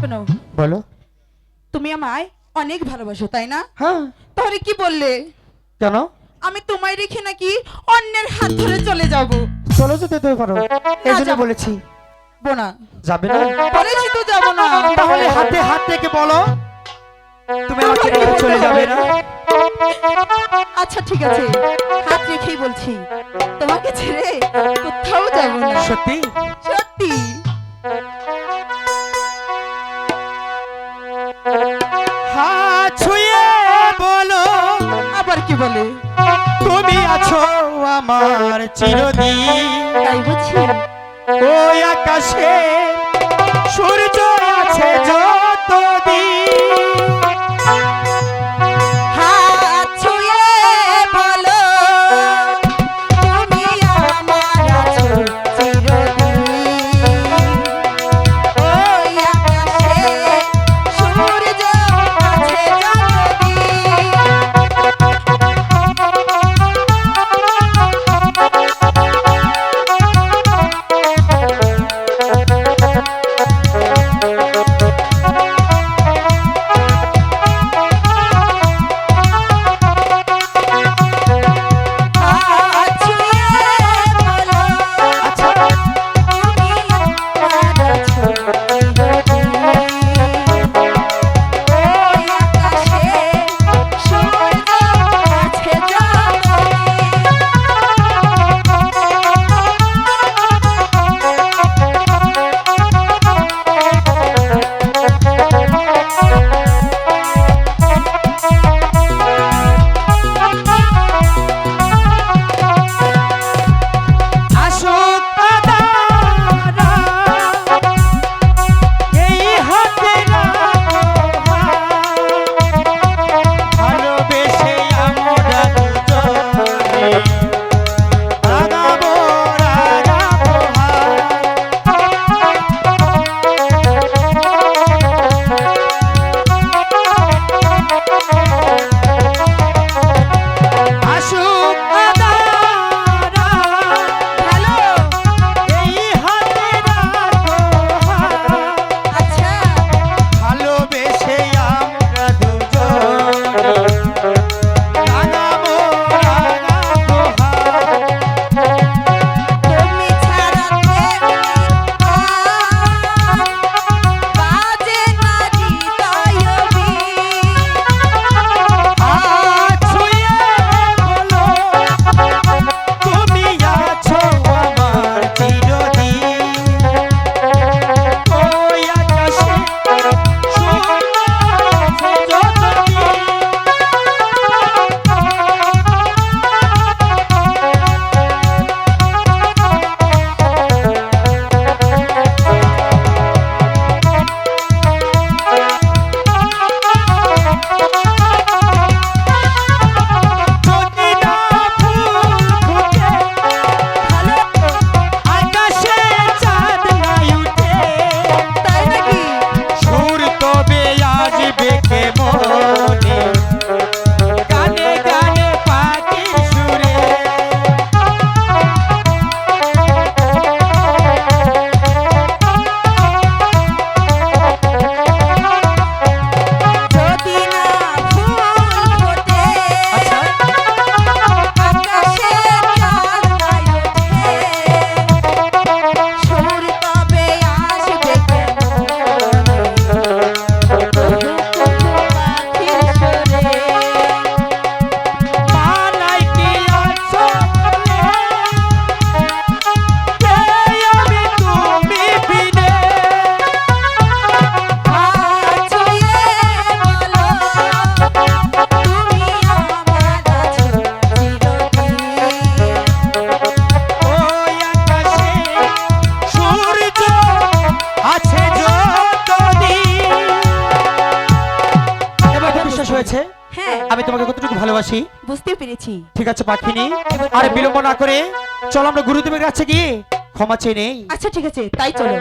শোনো, বলো। তুমি আমায় অনেক ভালোবাসো তাই না? হ্যাঁ। তাহলে কি বললে কেন? আমি তোমায় রেখে নাকি অন্যের হাত ধরে চলে যাব? চলো যেতে তো পারো, এই জন্য যাবো। বলেছি। বোনা, যাবে না? বলেছি তো যাব না। তাহলে হাতে হাত রেখে বলো তুমি আমাকে তোমাকে রেখে বলতে চলে যাবে হবে। না? আচ্ছা ঠিক আছে, হাত রেখেই বলছি, তোমাকে ছেড়ে কোথাও যাব না। সত্যি? সত্যি। হাত ছুঁয়ে বলো আবার কি বলে? তুমি আছো আমার চিরদিন। তাই বুঝি? ওই আকাশে সূর্য আছে যতদিন। হাত ছুঁয়ে বলো তুমি আমার আছো চিরদিন। ওই আকাশে সূর্য আছে আমি তোমাকে কতটুকু ভালোবাসি বুঝতে পেরেছি। ঠিক আছে পাখিনি, আর বিলম্ব না করে চল আমরা গুরুদেবের কাছে গিয়ে ক্ষমা চেয়ে নেই। আচ্ছা ঠিক আছে, তাই চলো।